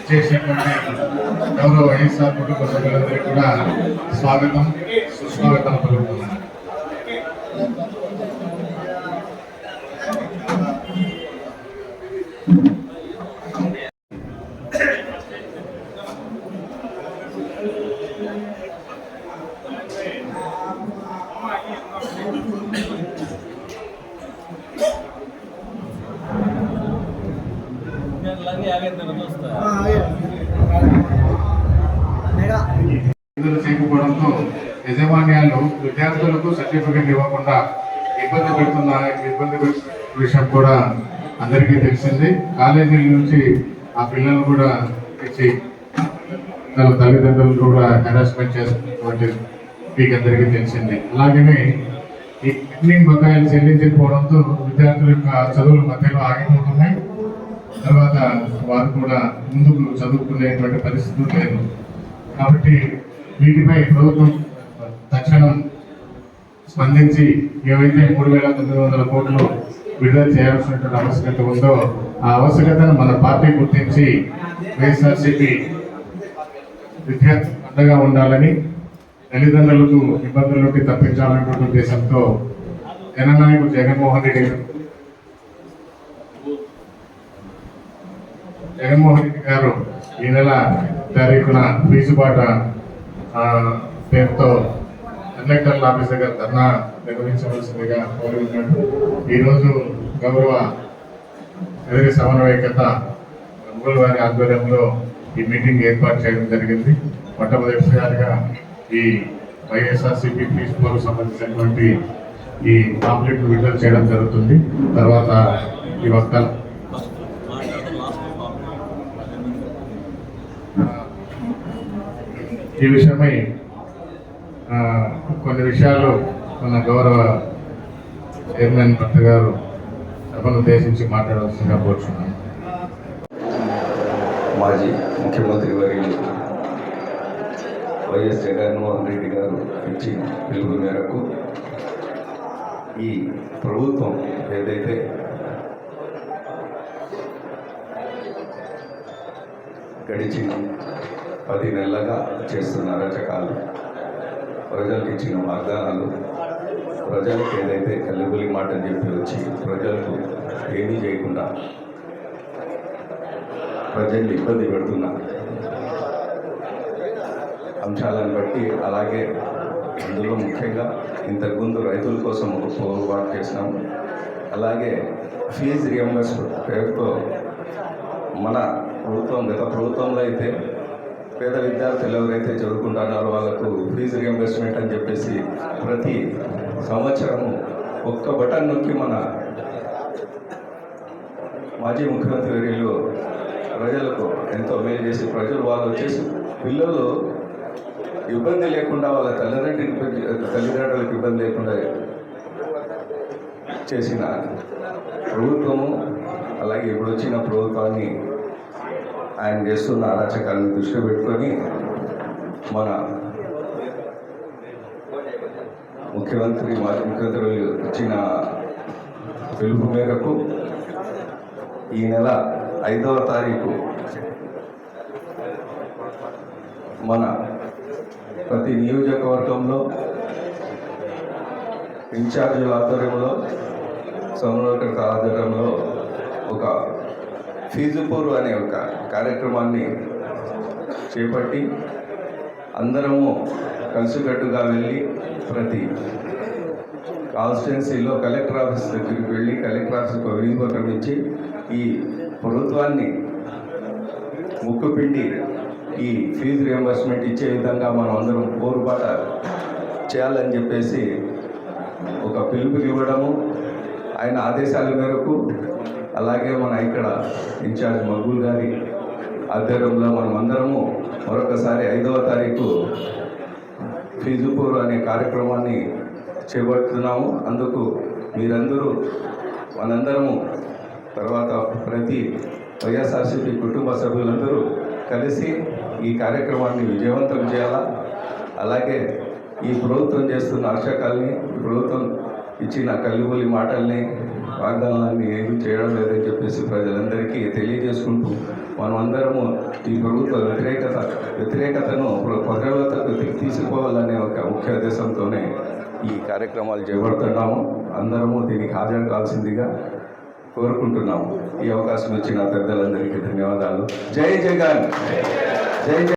చేసేటువంటి గౌరవ వైఎస్ఆర్ కుటుంబ సభ్యులందరికీ కూడా స్వాగతం సుస్వాగతం పలుకుతున్నాను. చేయకపోవడంతో యజమాన్యాలు విద్యార్థులకు సర్టిఫికెట్ ఇవ్వకుండా ఇబ్బంది విషయం కూడా అందరికీ తెలిసింది. కాలేజీల నుంచి ఆ పిల్లలు కూడా ఇచ్చి తన తల్లిదండ్రులు కూడా హెరాస్మెంట్ చేస్తున్నటువంటి మీకు అందరికీ తెలిసింది. అలాగనే ఈ పెండింగ్ బకాయిలు చెల్లించకపోవడంతో విద్యార్థుల యొక్క చదువుల మధ్యలో ఆగిపోతున్నాయి. తర్వాత వారు కూడా ముందుకు చదువుకునేటువంటి పరిస్థితులు లేదు. కాబట్టి వీటిపై ప్రభుత్వం తక్షణం స్పందించి ఏవైతే 3,900 కోట్లు విడుదల చేయాల్సినటువంటి ఆవశ్యకత ఉందో ఆ ఆవశ్యకతను మన పార్టీ గుర్తించి వైఎస్ఆర్సీపీ విద్యార్థి అండగా ఉండాలని, తల్లిదండ్రులకు ఇబ్బందుల్లోకి తప్పించాలనేటువంటి ఉద్దేశంతో జననాయకుడు జగన్మోహన్ రెడ్డి గారు ఈ నెల తారీఖున ఫీజుబాట పేరుతో కండక్టర్ల ఆఫీస్ దగ్గర ధర్నా నిర్వహించవలసిందిగా కోరి ఉన్నాడు. ఈరోజు గౌరవ ఎదురు సమన్వయకత ముగ్గురు వారి ఆధ్వర్యంలో ఈ మీటింగ్ ఏర్పాటు చేయడం జరిగింది. మొట్టమొదటిసారిగా ఈ వైఎస్ఆర్సీపీ ఫీజు పోరుకు సంబంధించినటువంటి ఈ కాంప్లెట్ విడుదల చేయడం జరుగుతుంది. తర్వాత ఈ వక్తల ఈ విషయమై కొన్ని విషయాలు మన గౌరవ చైర్మన్ భర్త గారు సభను ఉద్దేశించి మాట్లాడవలసిందిగా కోరుచున్నాను. మాజీ ముఖ్యమంత్రి వర్యులు వైఎస్ జగన్మోహన్ రెడ్డి గారు ఇచ్చిన పిలుపు మేరకు ఈ ప్రభుత్వం ఏదైతే గడిచిన 10 నెలలుగా చేస్తున్న అరాచకాలు, ప్రజలకు ఇచ్చిన వాగ్దానాలు, ప్రజలకు ఏదైతే కల్లిబులి మాటలు చెప్పి వచ్చి ప్రజలకు ఏమీ చేయకుండా ప్రజల్ని ఇబ్బంది పెడుతున్న అంశాలను బట్టి, అలాగే అందులో ముఖ్యంగా ఇంతకుముందు రైతుల కోసం ఒక పోరాటం చేసినాము. అలాగే ఫీజు రియంబర్స్మెంట్ పేరుతో మన ప్రభుత్వం, గత ప్రభుత్వంలో అయితే పేద విద్యార్థులు ఎవరైతే చదువుకుంటున్నారో వాళ్ళకు ఫీజు రియంబర్స్మెంట్ అని చెప్పేసి ప్రతి సంవత్సరము ఒక్క బటన్ నొక్కి మన మాజీ ముఖ్యమంత్రి వర్యులు ప్రజలకు ఎంతో మేలు చేసి ప్రజలు వాళ్ళు వచ్చేసి పిల్లలు ఇబ్బంది లేకుండా వాళ్ళ తల్లిదండ్రులకు ఇబ్బంది లేకుండా చేసిన ప్రభుత్వము. అలాగే ఇప్పుడు వచ్చిన ప్రభుత్వాన్ని ఆయన చేస్తున్న అరాచకాలను దృష్టిలో పెట్టుకొని మన ముఖ్యమంత్రి ఇచ్చిన పిలుపు మేరకు ఈ నెల 5వ తారీఖు మన ప్రతి నియోజకవర్గంలో ఇన్ఛార్జీల ఆధ్వర్యంలో సమన్వయకర్త ఆధ్వర్యంలో ఒక ఫీజు పూర్వ అనే ఒక కార్యక్రమాన్ని చేపట్టి అందరము కలిసికట్టుగా వెళ్ళి ప్రతి కాన్స్టిట్యున్సీలో కలెక్టర్ ఆఫీస్ దగ్గరికి వెళ్ళి కలెక్టర్ ఆఫీస్కి వినతిపత్రం ఇచ్చి ఈ ప్రభుత్వాన్ని ముక్కుపిండి ఈ ఫీజు రియంబర్స్మెంట్ ఇచ్చే విధంగా మనం అందరం పోరుబాట చేయాలని చెప్పేసి ఒక పిలుపుకి ఇవ్వడము, ఆయన ఆదేశాల మేరకు అలాగే మన ఇక్కడ ఇన్ఛార్జ్ మగ్గుల్ గారి ఆధ్వర్యంలో మనం అందరము మరొకసారి 5వ తారీఖు ఫీజు పూర్వ అనే కార్యక్రమాన్ని చేపడుతున్నాము. అందుకు మీరందరూ మనందరము తర్వాత ప్రతి వైఎస్ఆర్సీపీ కుటుంబ సభ్యులందరూ కలిసి ఈ కార్యక్రమాన్ని విజయవంతం చేయాలా. అలాగే ఈ ప్రభుత్వం చేస్తున్న అర్చకాల్ని, ప్రభుత్వం ఇచ్చిన కల్లిబొలి మాటల్ని, వాగ్దానాన్ని ఏమీ చేయడం లేదని చెప్పేసి ప్రజలందరికీ తెలియజేసుకుంటూ మనం అందరము ఈ ప్రభుత్వ వ్యతిరేకతను ప్రజలతకు తీసుకుపోవాలనే ఒక ముఖ్య ఉద్దేశంతోనే ఈ కార్యక్రమాలు చేపడుతున్నాము. అందరము దీనికి హాజరు కావాల్సిందిగా కోరుకుంటున్నాము. ఈ అవకాశం ఇచ్చిన పెద్దలందరికీ ధన్యవాదాలు. జై జగన్, జై జగన్.